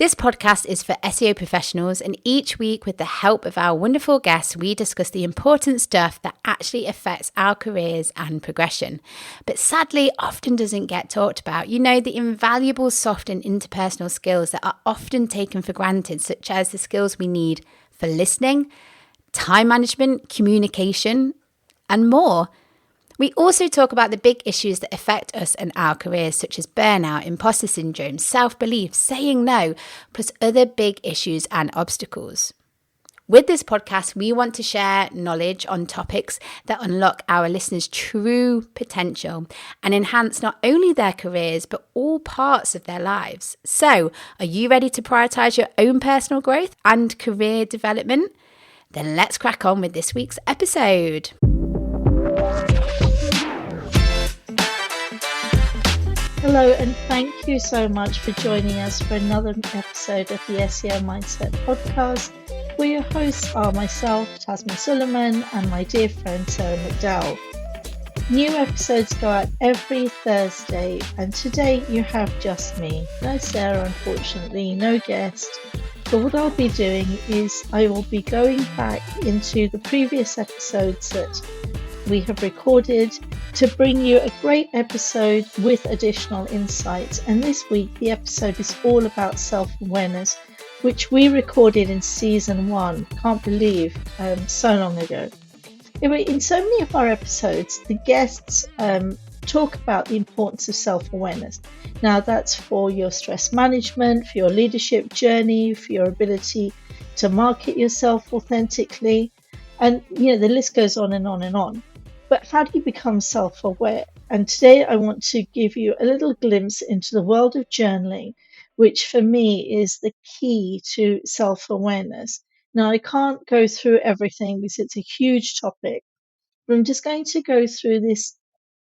This podcast is for SEO professionals, and each week, with the help of our wonderful guests, we discuss the important stuff that actually affects our careers and progression, but sadly often doesn't get talked about. You know, the invaluable soft and interpersonal skills that are often taken for granted, such as the skills we need for listening, time management, communication, and more. We also talk about the big issues that affect us and our careers, such as burnout, imposter syndrome, self-belief, saying no, plus other big issues and obstacles. With this podcast, we want to share knowledge on topics that unlock our listeners' true potential and enhance not only their careers, but all parts of their lives. So, are you ready to prioritize your own personal growth and career development? Then let's crack on with this week's episode. Hello, and thank you so much for joining us for another episode of the SEO Mindset podcast, where your hosts are myself, Tazmin Suleiman, and my dear friend Sarah McDowell. New episodes go out every Thursday, and today you have just me. No Sarah, unfortunately, no guest. But what I'll be doing is I will be going back into the previous episodes that we have recorded to bring you a great episode with additional insights. And this week, the episode is all about self-awareness, which we recorded in season 1. Can't believe, so long ago. Anyway, in so many of our episodes, the guests talk about the importance of self-awareness. Now, that's for your stress management, for your leadership journey, for your ability to market yourself authentically. And, you know, the list goes on and on and on. But how do you become self-aware? And today I want to give you a little glimpse into the world of journaling, which for me is the key to self-awareness. Now, I can't go through everything because it's a huge topic, but I'm just going to go through this,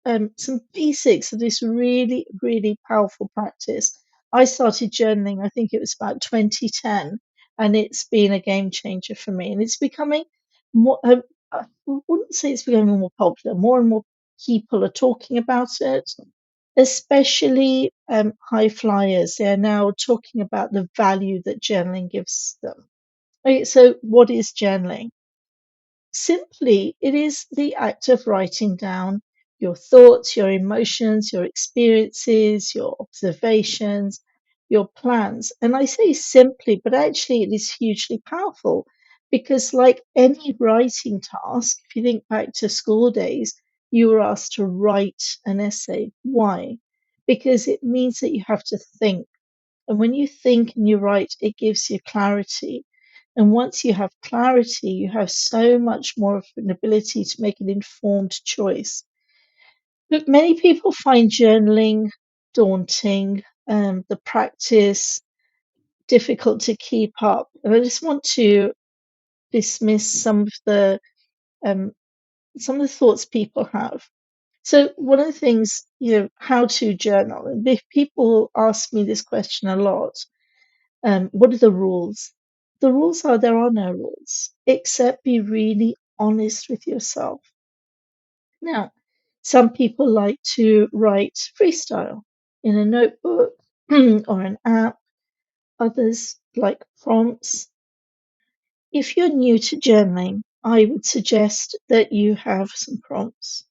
some basics of this really, really powerful practice. I started journaling, I think it was about 2010, and it's been a game changer for me. And it's becoming more, I wouldn't say it's becoming more popular. More and more people are talking about it, especially high flyers. They are now talking about the value that journaling gives them. Okay, so what is journaling? Simply, it is the act of writing down your thoughts, your emotions, your experiences, your observations, your plans. And I say simply, but actually it is hugely powerful because, like any writing task, if you think back to school days, you were asked to write an essay. Why? Because it means that you have to think. And when you think and you write, it gives you clarity. And once you have clarity, you have so much more of an ability to make an informed choice. But many people find journaling daunting, the practice difficult to keep up. And I just want to dismiss um, some of the thoughts people have. So one of the things, how to journal, and if people ask me this question a lot, what are the rules? The rules are there are no rules, except be really honest with yourself. Now, some people like to write freestyle in a notebook or an app. Others like prompts. If you're new to journaling, I would suggest that you have some prompts.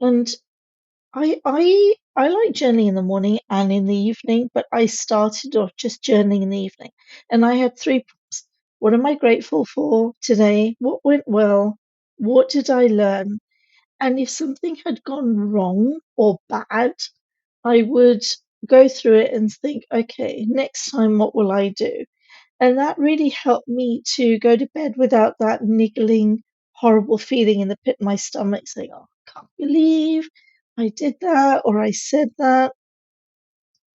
And I like journaling in the morning and in the evening, but I started off just journaling in the evening. And I had 3 prompts. What am I grateful for today? What went well? What did I learn? And if something had gone wrong or bad, I would go through it and think, okay, next time, what will I do? And that really helped me to go to bed without that niggling, horrible feeling in the pit of my stomach saying, oh, I can't believe I did that or I said that.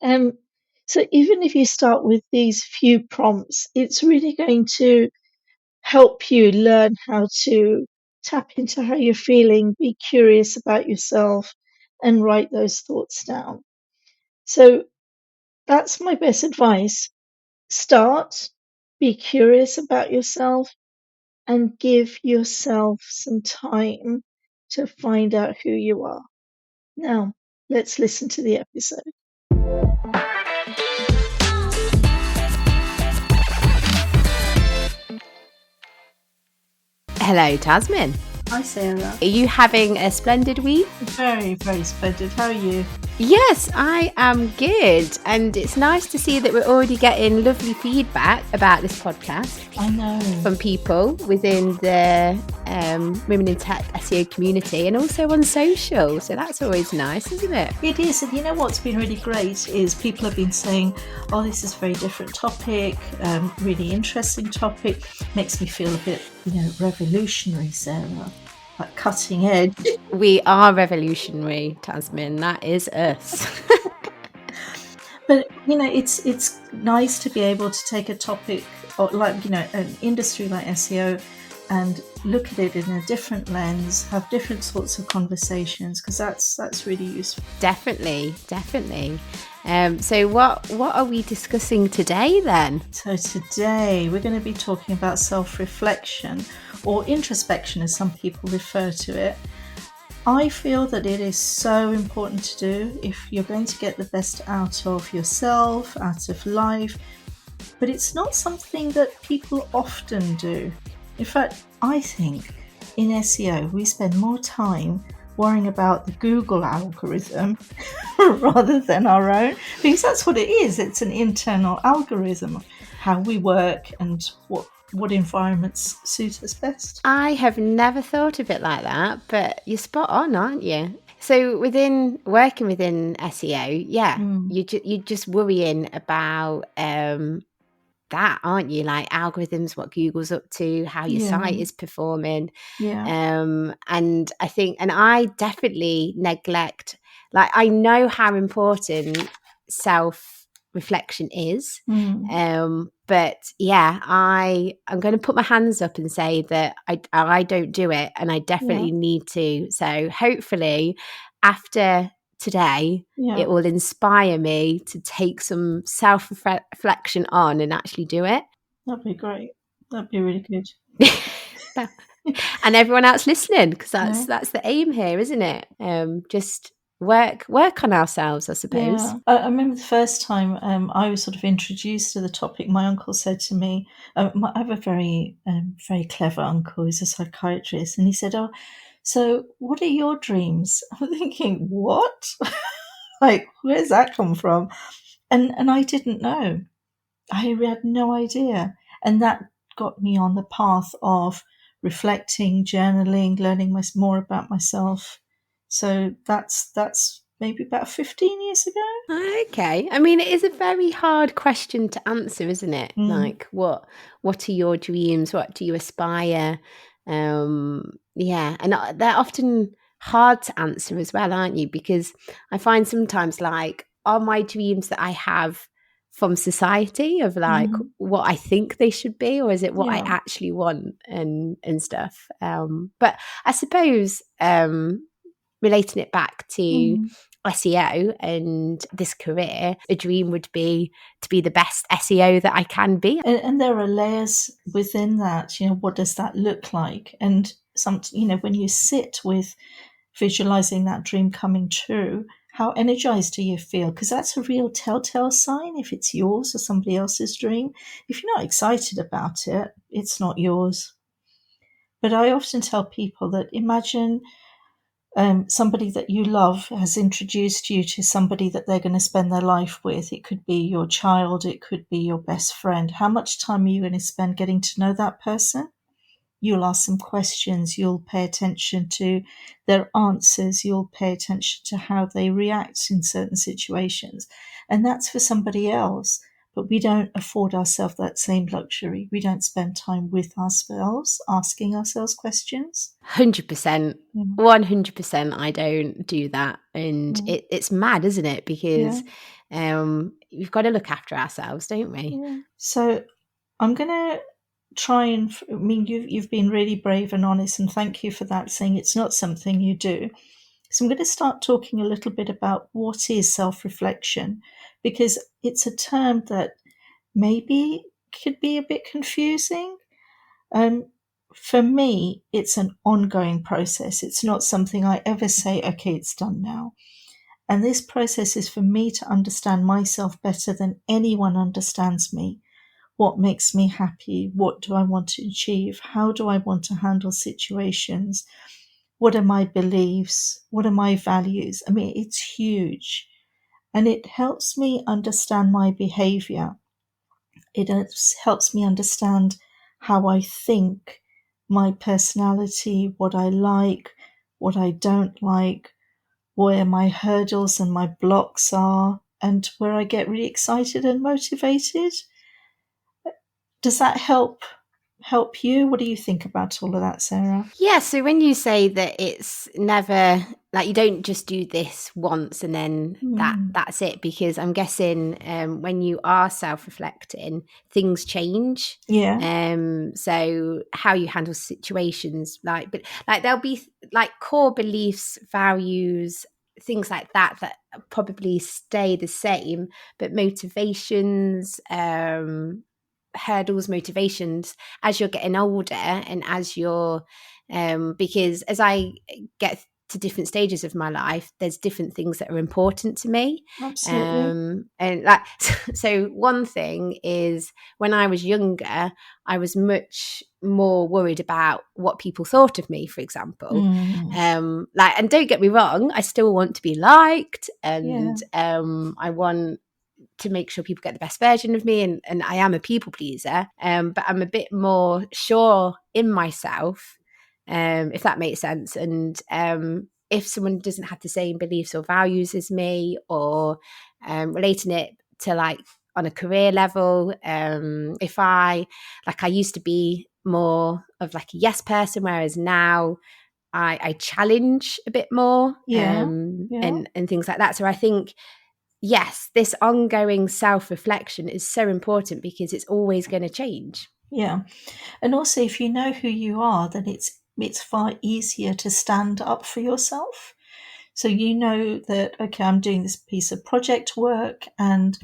Um, so even if you start with these few prompts, it's really going to help you learn how to tap into how you're feeling, be curious about yourself, and write those thoughts down. So that's my best advice. Start, be curious about yourself, and give yourself some time to find out who you are. Now, let's listen to the episode. Hello, Tazmin. Hi, Sarah. Are you having a splendid week? Very, very splendid. How are you? Yes, I am good. And it's nice to see that we're already getting lovely feedback about this podcast. I know. From people within the Women in Tech SEO community and also on social. So that's always nice, isn't it? It is. And you know what's been really great is people have been saying, oh, this is a very different topic, really interesting topic. Makes me feel a bit, revolutionary, Sarah. Like cutting edge. We are revolutionary, Tazmin. That is us. But, it's nice to be able to take a topic or an industry like SEO and look at it in a different lens, have different sorts of conversations, because that's really useful. Definitely. So what are we discussing today then? So today we're going to be talking about self-reflection, or introspection as some people refer to it. I feel that it is so important to do if you're going to get the best out of yourself, out of life, but it's not something that people often do. In fact, I think in SEO we spend more time worrying about the Google algorithm rather than our own, because that's what it is. It's an internal algorithm of how we work and what environments suit us best. I have never thought of it like that, but you're spot on, aren't you? So working within SEO, you're just worrying about that, aren't you? Like algorithms, what Google's up to, how your site is performing. And I think, and I definitely neglect, like I know how important self-reflection is. But yeah, I'm going to put my hands up and say that I don't do it, and I definitely need to. So hopefully after today, it will inspire me to take some self-reflection on and actually do it. That'd be great. That'd be really good. And everyone else listening, because that's the aim here, isn't it? Just work on ourselves, I suppose. Yeah. I remember the first time I was sort of introduced to the topic. My uncle said to me, I have a very, very clever uncle. He's a psychiatrist. And he said, oh, so what are your dreams? I'm thinking, what? Like, where's that come from? And I didn't know. I had no idea. And that got me on the path of reflecting, journaling, learning more about myself. So that's maybe about 15 years ago. Okay. I mean, it is a very hard question to answer, isn't it? Like, what are your dreams? What do you aspire? And they're often hard to answer as well, aren't you? Because I find sometimes, like, are my dreams that I have from society of like what I think they should be, or is it what I actually want and stuff? But I suppose relating it back to SEO and this career, a dream would be to be the best SEO that I can be. And there are layers within that. What does that look like? And when you sit with visualizing that dream coming true, how energized do you feel? Because that's a real telltale sign if it's yours or somebody else's dream. If you're not excited about it, it's not yours. But I often tell people that imagine somebody that you love has introduced you to somebody that they're going to spend their life with. It could be your child, it could be your best friend. How much time are you going to spend getting to know that person? You'll ask them questions, you'll pay attention to their answers, you'll pay attention to how they react in certain situations. And that's for somebody else. But we don't afford ourselves that same luxury. We don't spend time with ourselves, asking ourselves questions. 100%. 100% I don't do that. And it's mad, isn't it? Because we've got to look after ourselves, don't we? Yeah. So I'm going to try and, you've been really brave and honest, and thank you for that, saying it's not something you do. So I'm going to start talking a little bit about what is self-reflection, because it's a term that maybe could be a bit confusing. For me, it's an ongoing process. It's not something I ever say, okay, it's done now. And this process is for me to understand myself better than anyone understands me. what makes me happy? What do I want to achieve? How do I want to handle situations? What are my beliefs? What are my values? I mean, it's huge. And it helps me understand my behavior. It helps me understand how I think, my personality, what I like, what I don't like, where my hurdles and my blocks are, and where I get really excited and motivated. Does that help you? What do you think about all of that, Sarah? Yeah, so when you say that it's never like you don't just do this once and then that's it, because I'm guessing when you are self-reflecting, things change. Yeah. So how you handle situations, but there'll be like core beliefs, values, things like that probably stay the same, but motivations, hurdles, motivations as you're getting older and as you're because as I get to different stages of my life, there's different things that are important to me. Absolutely. And like so one thing is when I was younger, I was much more worried about what people thought of me, for example. And don't get me wrong, I still want to be liked, and I want to make sure people get the best version of me, and I am a people pleaser, but I'm a bit more sure in myself, if that makes sense. And if someone doesn't have the same beliefs or values as me, or relating it to like on a career level, if I used to be more of like a yes person, whereas now I challenge a bit more, and things like that. So I think, yes, this ongoing self-reflection is so important because it's always going to change. Yeah. And also, if you know who you are, then it's far easier to stand up for yourself. So you know that, okay, I'm doing this piece of project work, and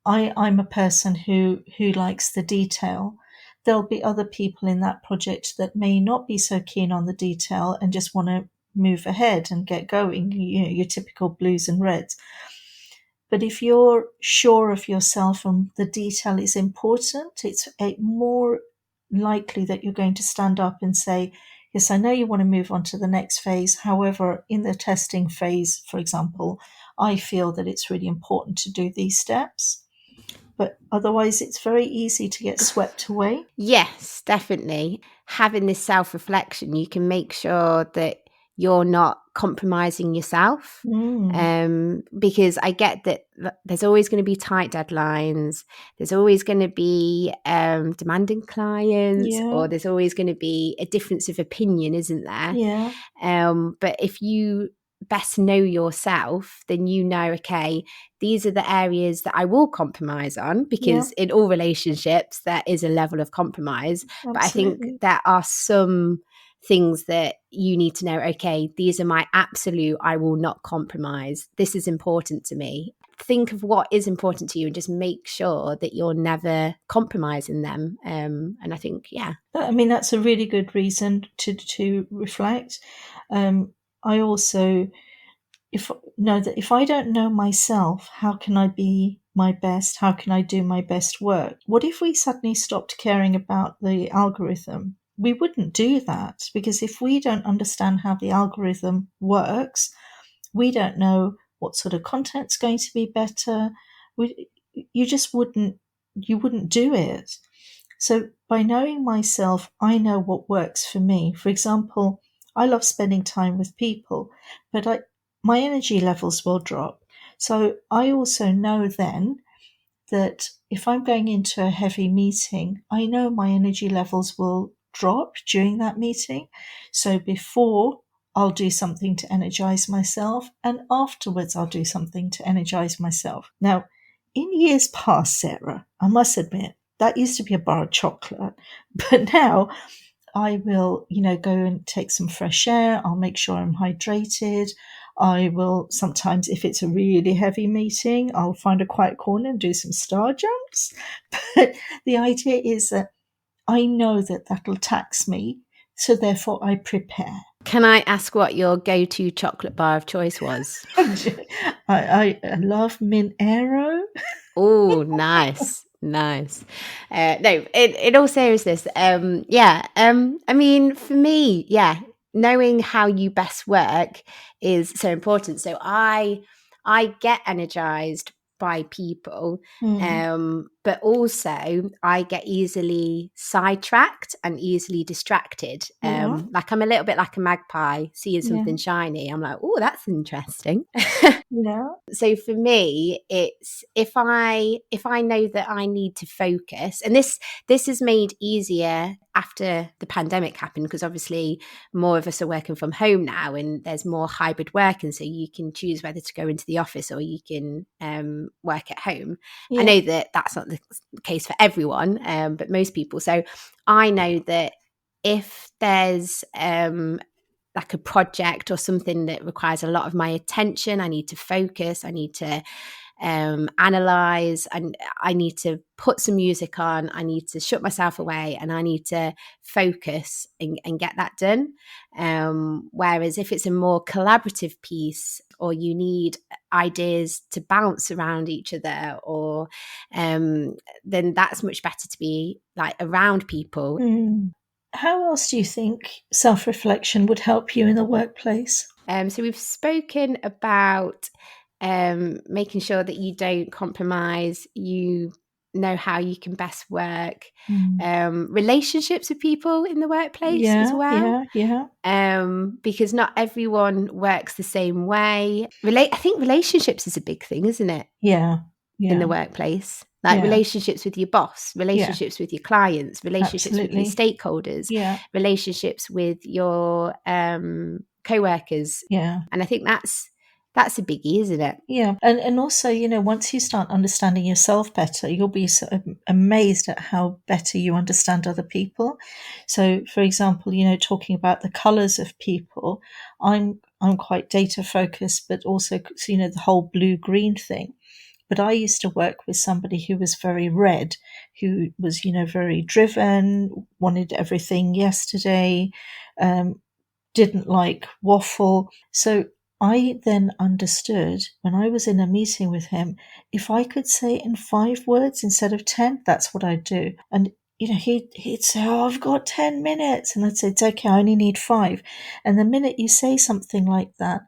I'm a person who likes the detail. There'll be other people in that project that may not be so keen on the detail and just want to move ahead and get going, your typical blues and reds. But if you're sure of yourself and the detail is important, it's more likely that you're going to stand up and say, yes, I know you want to move on to the next phase. However, in the testing phase, for example, I feel that it's really important to do these steps. But otherwise, it's very easy to get swept away. Yes, definitely. Having this self-reflection, you can make sure that you're not compromising yourself. Because I get that there's always going to be tight deadlines. There's always going to be demanding clients, or there's always going to be a difference of opinion, isn't there? Yeah. But if you best know yourself, then you know, okay, these are the areas that I will compromise on, because in all relationships there is a level of compromise. Absolutely. But I think there are some things that you need to know, okay, these are my absolute, I will not compromise. This is important to me. Think of what is important to you and just make sure that you're never compromising them. And I think, I mean, that's a really good reason to reflect. I also know that if I don't know myself, how can I be my best? How can I do my best work? What if we suddenly stopped caring about the algorithm? We wouldn't do that, because if we don't understand how the algorithm works, we don't know what sort of content's going to be better. You just wouldn't do it. So by knowing myself, I know what works for me. For example, I love spending time with people, but my energy levels will drop. So I also know then that if I'm going into a heavy meeting, I know my energy levels will drop during that meeting. So before, I'll do something to energize myself, and afterwards I'll do something to energize myself. Now, in years past, Sarah, I must admit, that used to be a bar of chocolate, but now I will, go and take some fresh air. I'll make sure I'm hydrated. I will sometimes, if it's a really heavy meeting, I'll find a quiet corner and do some star jumps. But the idea is that I know that that'll tax me, so therefore I prepare. Can I ask what your go-to chocolate bar of choice was? I love Mint Aero. Oh, nice. Nice. No, in all seriousness, I mean, for me, knowing how you best work is so important. So I get energized by people, but also I get easily sidetracked and easily distracted. Yeah. Like I'm a little bit like a magpie seeing Yeah. something shiny. I'm like, oh, that's interesting. Yeah. So for me, it's if I know that I need to focus, and this is made easier after the pandemic happened, because obviously more of us are working from home now, and there's more hybrid work, and so you can choose whether to go into the office or you can work at home. I Yeah. know that that's not the case for everyone, but most people. So I know that if there's like a project or something that requires a lot of my attention, I need to focus, I need to analyze, and I need to put some music on, I need to shut myself away, and I need to focus and get that done. Whereas if it's a more collaborative piece, or you need ideas to bounce around each other, or then that's much better to be like around people. How else do you think self-reflection would help you in the workplace? So we've spoken about making sure that you don't compromise, you know how you can best work, relationships with people in the workplace as Yeah, well. yeah, yeah, Because not everyone works the same way. I think relationships is a big thing, isn't it, yeah, in the yeah, workplace? Like yeah, relationships with your boss, yeah, relationships with your clients, relationships with your absolutely. stakeholders, Yeah, relationships with your co-workers. yeah. And I think that's a biggie, isn't it? Yeah, and also, once you start understanding yourself better, you'll be amazed at how better you understand other people. So, for example, talking about the colors of people, I'm quite data focused, but also, the whole blue green thing. But I used to work with somebody who was very red, who was, very driven, wanted everything yesterday, um, didn't like waffle. So I then understood when I was in a meeting with him, if I could say it in 5 words instead of 10, that's what I'd do. And he'd say, "Oh, I've got 10 minutes," and I'd say, "It's okay, I only need 5." And the minute you say something like that,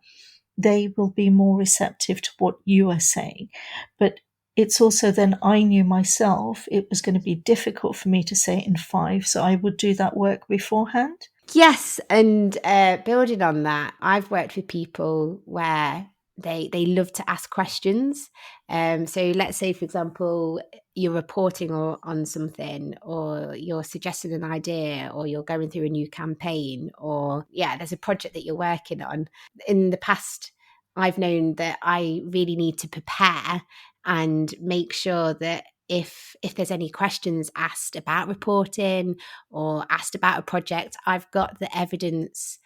they will be more receptive to what you are saying. But it's also then I knew myself it was going to be difficult for me to say it in 5, so I would do that work beforehand. Yes, and building on that, I've worked with people where they love to ask questions. So let's say, for example, you're reporting on something, or you're suggesting an idea, or you're going through a new campaign, or there's a project that you're working on. In the past, I've known that I really need to prepare and make sure that if there's any questions asked about reporting or asked about a project, I've got the evidence,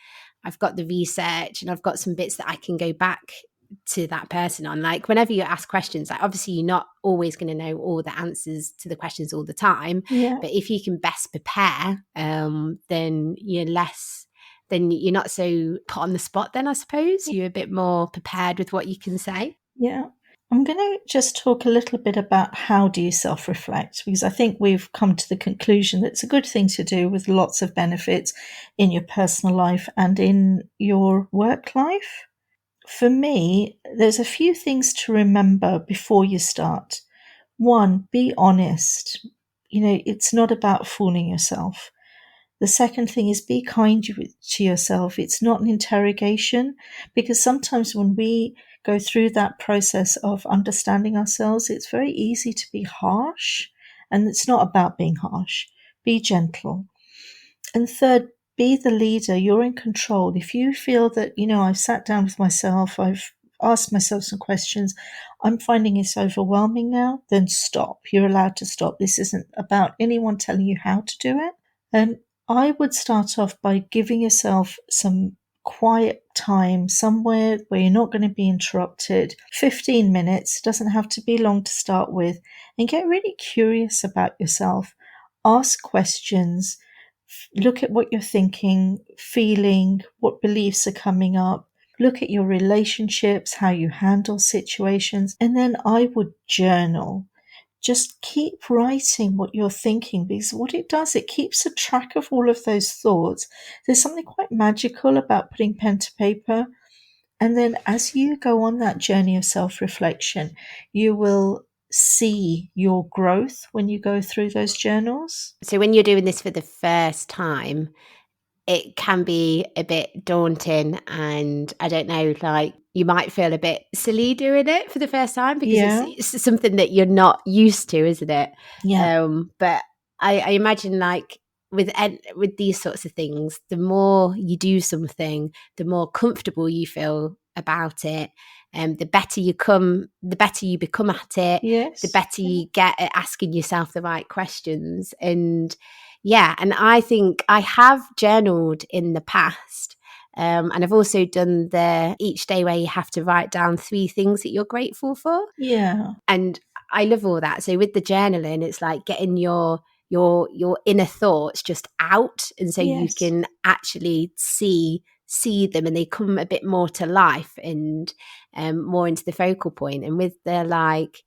I've got the research, and I've got some bits that I can go back to that person on. Like whenever you ask questions, like obviously you're not always going to know all the answers to the questions all the time, Yeah. but if you can best prepare, then you're not so put on the spot then, I suppose. You're a bit more prepared with what you can say. Yeah. I'm going to just talk a little bit about how do you self-reflect, because I think we've come to the conclusion that it's a good thing to do with lots of benefits in your personal life and in your work life. For me, there's a few things to remember before you start. One, be honest. It's not about fooling yourself. The second thing is be kind to yourself. It's not an interrogation, because sometimes when we go through that process of understanding ourselves, it's very easy to be harsh, and it's not about being harsh. Be gentle. And third, be the leader. You're in control. If you feel that, I've sat down with myself, I've asked myself some questions, I'm finding it's overwhelming now, then stop. You're allowed to stop. This isn't about anyone telling you how to do it. And I would start off by giving yourself some quiet time somewhere where you're not going to be interrupted. 15 minutes, doesn't have to be long to start with, and get really curious about yourself. Ask questions, look at what you're thinking, feeling, what beliefs are coming up. Look at your relationships, how you handle situations, and then I would journal. just keep writing what you're thinking, because what it does, it keeps a track of all of those thoughts. There's something quite magical about putting pen to paper. And then as you go on that journey of self-reflection, you will see your growth when you go through those journals. So when you're doing this for the first time, it can be a bit daunting, and I don't know, like you might feel a bit silly doing it for the first time because Yeah, it's something that you're not used to, isn't it? yeah, But I imagine like with these sorts of things, the more you do something, the more comfortable you feel about it, and the better you become at it, the yes, better you get at asking yourself the right questions. And yeah, and I think I have journaled in the past. And I've also done the each day where you have to write down 3 things that you're grateful for. yeah, And I love all that. So with the journaling, it's like getting your inner thoughts just out, and so you yes, can actually see them, and they come a bit more to life and more into the focal point. And with the like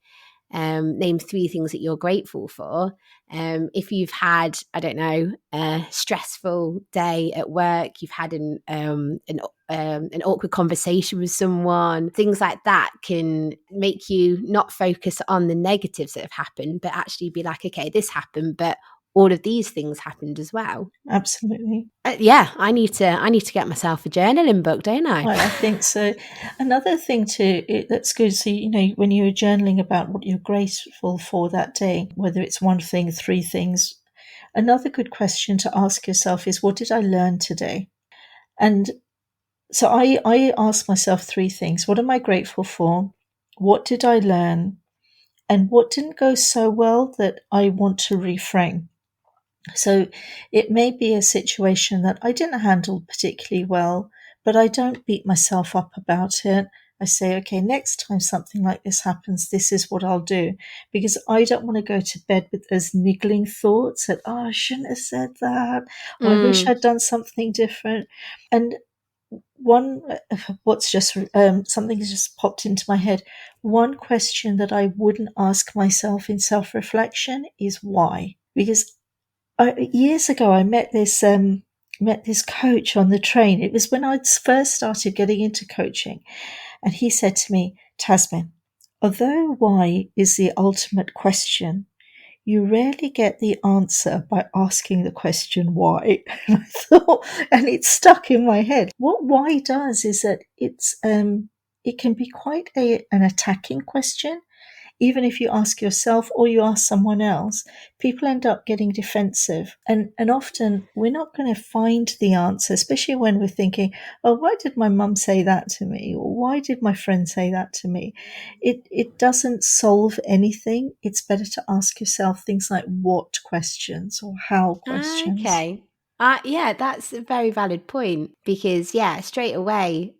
name 3 things that you're grateful for. If you've had, I don't know, a stressful day at work, you've had an awkward conversation with someone, things like that can make you not focus on the negatives that have happened, but actually be like, okay, this happened, but all of these things happened as well. absolutely. Yeah, I need to get myself a journaling book, don't I? I think so. Another thing that's good. So, when you're journaling about what you're grateful for that day, whether it's one thing, 3 things, another good question to ask yourself is, what did I learn today? And so I ask myself 3 things. What am I grateful for? What did I learn? And what didn't go so well that I want to reframe? So it may be a situation that I didn't handle particularly well, but I don't beat myself up about it. I say, okay, next time something like this happens, this is what I'll do. Because I don't want to go to bed with those niggling thoughts that, oh, I shouldn't have said that, or I wish Mm. I'd done something different. And one, what's just something has just popped into my head. One question that I wouldn't ask myself in self reflection is why? Because years ago, I met this coach on the train. It was when I first started getting into coaching, and he said to me, "Tasmin, although why is the ultimate question, you rarely get the answer by asking the question why." And I thought, and it stuck in my head. What why does is that it can be quite an attacking question. Even if you ask yourself or you ask someone else, people end up getting defensive. And often we're not going to find the answer, especially when we're thinking, oh, why did my mum say that to me? Or why did my friend say that to me? It doesn't solve anything. It's better to ask yourself things like what questions or how questions. Okay. Yeah, that's a very valid point because yeah, straight away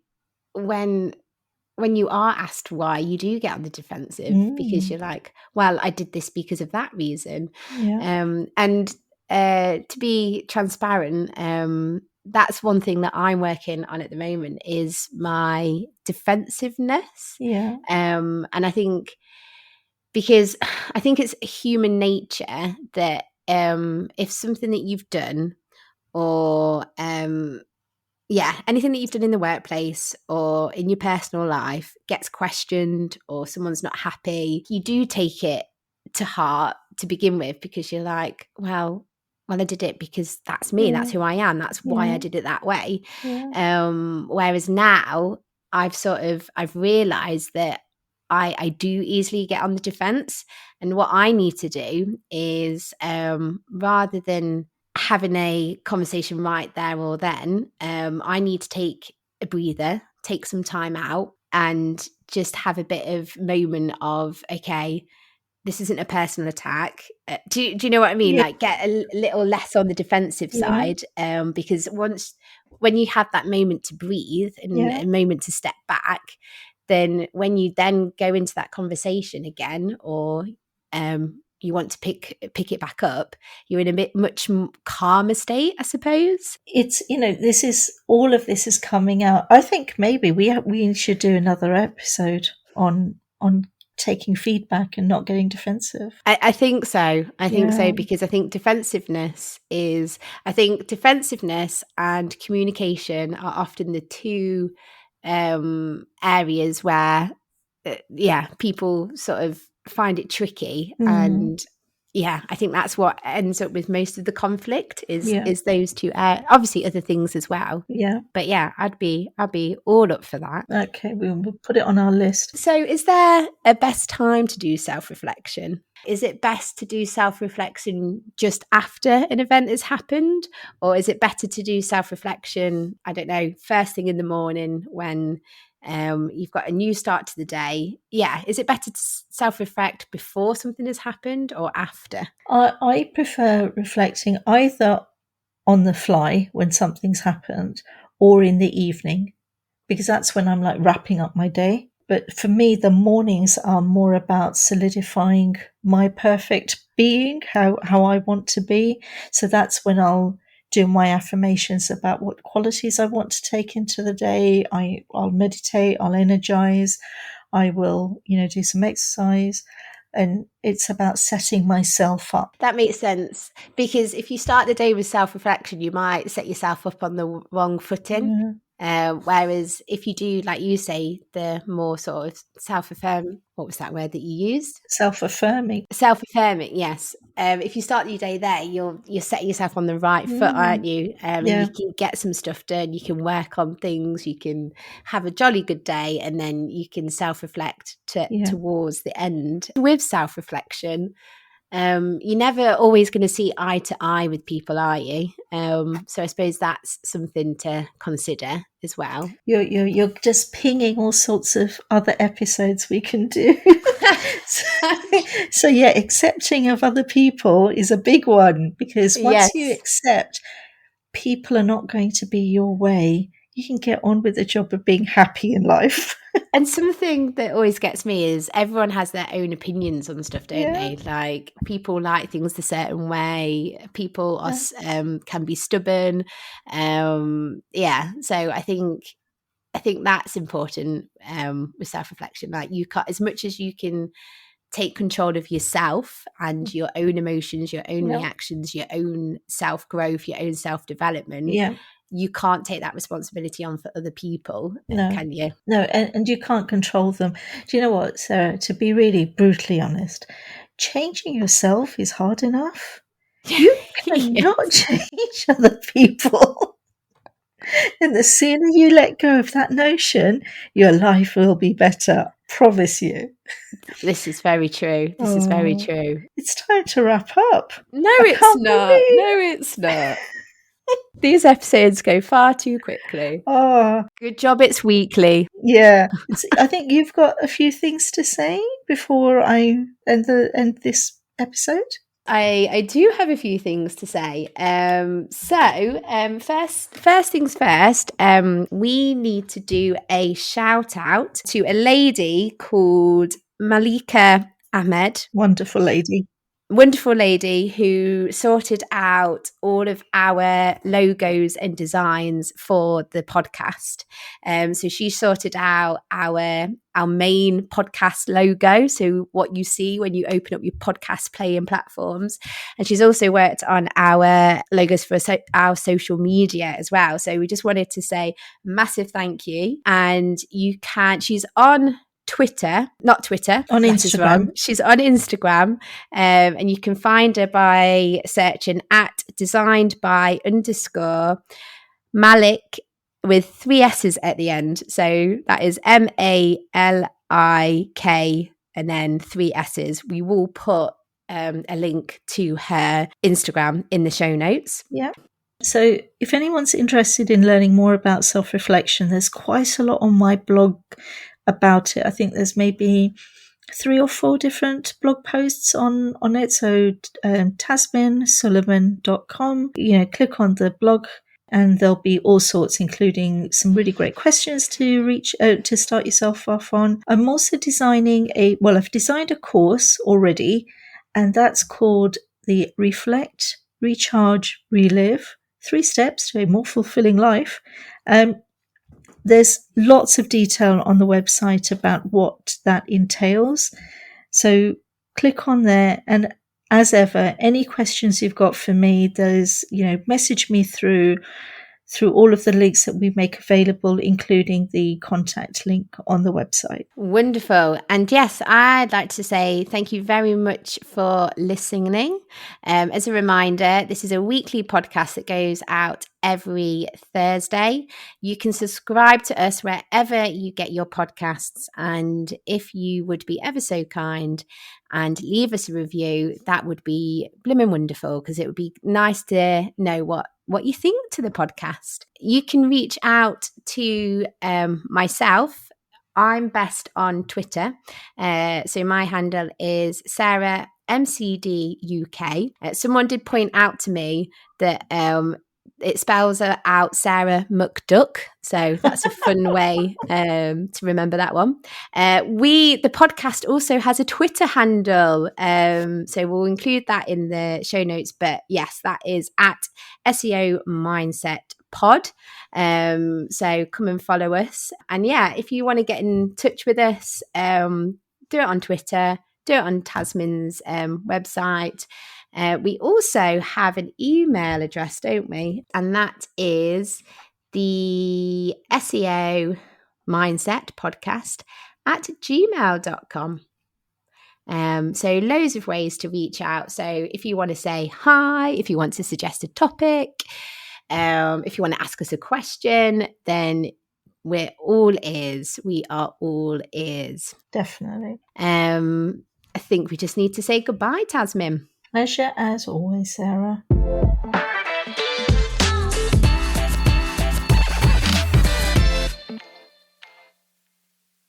when you are asked why, you do get on the defensive because Mm, you're like, well, I did this because of that reason. yeah, And to be transparent, that's one thing that I'm working on at the moment is my defensiveness. yeah, And I think because I think it's human nature that if something that you've done or yeah, anything that you've done in the workplace or in your personal life gets questioned or someone's not happy, you do take it to heart to begin with because you're like, well, I did it because that's me, yeah, that's who I am, that's why I yeah, did it that way. yeah. Whereas now I've realized that I do easily get on the defense, and what I need to do is rather than having a conversation right there or then, I need to take a breather, take some time out, and just have a bit of moment of, okay, this isn't a personal attack. Do you know what I mean? Yeah, Like get a little less on the defensive yeah, side, because when you have that moment to breathe and yeah. a moment to step back, then when you then go into that conversation again, or you want to pick it back up, you're in a bit much calmer state, I suppose. It's, this is all of this is coming out. I think maybe we should do another episode on taking feedback and not getting defensive. I think so. I think so, because I think defensiveness and communication are often the two areas where, people sort of find it tricky. And I think that's what ends up with most of the conflict is those two. Obviously, other things as well. Yeah. But I'd be all up for that. Okay, we'll put it on our list. So, is there a best time to do self-reflection? Is it best to do self-reflection just after an event has happened? Or is it better to do self-reflection, I don't know, first thing in the morning when you've got a new start to the day? Yeah. Is it better to self-reflect before something has happened or after? I prefer reflecting either on the fly when something's happened or in the evening, because that's when I'm like wrapping up my day. But for me, the mornings are more about solidifying my perfect being, how I want to be. So that's when I'll do my affirmations about what qualities I want to take into the day. I'll meditate, I'll energize, I will, do some exercise. And it's about setting myself up. That makes sense, because if you start the day with self-reflection, you might set yourself up on the wrong footing. Whereas if you do, like you say, the more sort of self-affirm, what was that word that you used? Self-affirming, yes. If you start your day there, you're setting yourself on the right foot, aren't you? And you can get some stuff done, you can work on things, you can have a jolly good day, and then you can self-reflect towards the end. With self-reflection, you're never always going to see eye to eye with people, are you? So I suppose that's something to consider as well. You're just pinging all sorts of other episodes we can do. So accepting of other people is a big one, because once you accept people are not going to be your way, you can get on with the job of being happy in life. And something that always gets me is everyone has their own opinions on stuff, don't they? Like, people like things a certain way. People are can be stubborn. So I think that's important with self-reflection. Like, you can't, as much as you can take control of yourself and your own emotions, your own reactions, your own self-growth, your own self-development. You can't take that responsibility on for other people, can you? No, and you can't control them. Do you know what, Sarah? To be really brutally honest, changing yourself is hard enough. You cannot change other people. And the sooner you let go of that notion, your life will be better. Promise you. This is very true. Is very true. It's time to wrap up. No, it's not. No, it's not. These episodes go far too quickly. Good job it's weekly. Yeah. I think you've got a few things to say before I end this episode. I do have a few things to say. First things first, we need to do a shout out to a lady called Malika Ahmed. Wonderful lady who sorted out all of our logos and designs for the podcast. So she sorted out our main podcast logo, so what you see when you open up your podcast playing platforms. And she's also worked on our logos for our social media as well. So we just wanted to say massive thank you. And she's on Instagram. She's on Instagram, and you can find her by searching at @designedby_ Malik with 3 S's at the end. So that is MALIK and then 3 S's. We will put a link to her Instagram in the show notes. Yeah. So if anyone's interested in learning more about self-reflection, there's quite a lot on my blog about it. I think there's maybe 3 or 4 different blog posts on it. So tazminsuleiman.com, click on the blog and there'll be all sorts, including some really great questions to start yourself off on. I'm also designing I've designed a course already, and that's called the Reflect, Recharge, Relive: 3 Steps to a More Fulfilling Life. There's lots of detail on the website about what that entails. So click on there, and as ever, any questions you've got for me, message me through all of the links that we make available, including the contact link on the website. Wonderful. And yes, I'd like to say thank you very much for listening. As a reminder, this is a weekly podcast that goes out every Thursday. You can subscribe to us wherever you get your podcasts. And if you would be ever so kind and leave us a review, that would be blimmin' wonderful, because it would be nice to know what you think to the podcast. You can reach out to myself. I'm best on Twitter. So my handle is Sarah MCD UK. Someone did point out to me that it spells out Sarah McDuck. So that's a fun way to remember that one. The podcast also has a Twitter handle. So we'll include that in the show notes. But yes, that is at SEO Mindset Pod. So come and follow us. And yeah, if you want to get in touch with us, do it on Twitter, do it on Tazmin's website. We also have an email address, don't we? And that is the SEO Mindset Podcast at gmail.com. So loads of ways to reach out. So if you want to say hi, if you want to suggest a topic, if you want to ask us a question, then we're all ears. We are all ears. Definitely. I think we just need to say goodbye, Tazmin. Pleasure as always, Sarah.